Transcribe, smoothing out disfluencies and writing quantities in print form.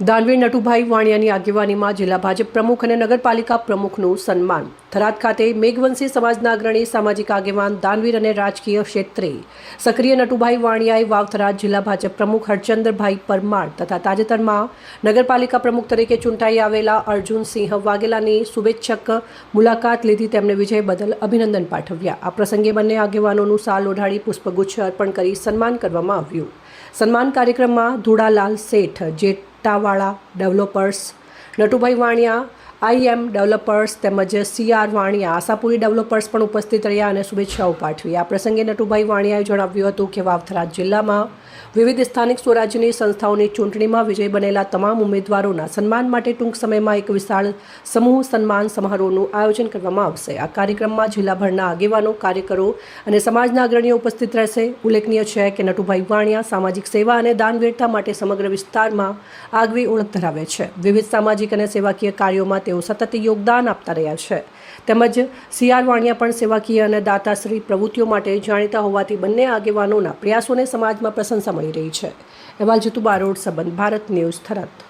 દાનવીર નટુભાઈ વાણિયાની આગેવાનીમાં જિલ્લા ભાજપ પ્રમુખ અને નગરપાલિકા પ્રમુખનું સન્માન. થરાદ ખાતે મેઘવંશી સમાજના અગ્રણી સામાજિક આગેવાન દાનવીર અને રાજકીય ક્ષેત્રે સક્રિય નટુભાઈ વાણિયાએ વાવ-થરાદ જિલ્લા ભાજપ પ્રમુખ હરચંદ્રભાઈ પરમાર તથા તાજેતરમાં નગરપાલિકા પ્રમુખ તરીકે ચૂંટાઈ આવેલા અર્જુનસિંહ વાઘેલાની શુભેચ્છક મુલાકાત લીધી. તેમને વિજય બદલ અભિનંદન પાઠવ્યા. આ પ્રસંગે બંને આગેવાનોનું સાલ ઓઢાડી પુષ્પગુચ્છ અર્પણ કરી સન્માન કરવામાં આવ્યું. સન્માન કાર્યક્રમમાં ધુડાલાલ શેઠ, જેટાવાળા ડેવલપર્સ, નટુભાઈ વાણિયા, IM ડેવલપર્સ તેમજ CR વાણિયા, આશાપુરી ડેવલપર્સ પણ ઉપસ્થિત રહ્યા અને શુભેચ્છાઓ પાઠવી. આ પ્રસંગે નટુભાઈ વાણિયાએ જણાવ્યું હતું કે વાવ-થરાદ જિલ્લામાં વિવિધ સ્થાનિક સ્વરાજ્યની સંસ્થાઓની ચૂંટણીમાં વિજય બનેલા તમામ ઉમેદવારોના સન્માન માટે ટૂંક સમયમાં એક વિશાળ સમૂહ સન્માન સમારોહનું આયોજન કરવામાં આવશે. આ કાર્યક્રમમાં જિલ્લાભરના આગેવાનો, કાર્યકરો અને સમાજના અગ્રણીઓ ઉપસ્થિત રહેશે. ઉલ્લેખનીય છે કે નટુભાઈ વાણિયા સામાજિક સેવા અને દાનવીરતા માટે સમગ્ર વિસ્તારમાં આગવી ઓળખ ધરાવે છે. વિવિધ સામાજિક અને સેવાકીય કાર્યોમાં તેઓ સતત યોગદાન આપતા રહ્યા છે. તેમજ CR વાણિયા પણ સેવાકીય અને દાતાશ્રી પ્રવૃત્તિઓ માટે જાણીતા હોવાથી બંને આગેવાનોના પ્રયાસોને સમાજમાં પ્રશંસા મળી રહી છે. અહેવાલ જીતુ બારોટ, સંબંધ ભારત ન્યૂઝ, થરાદ.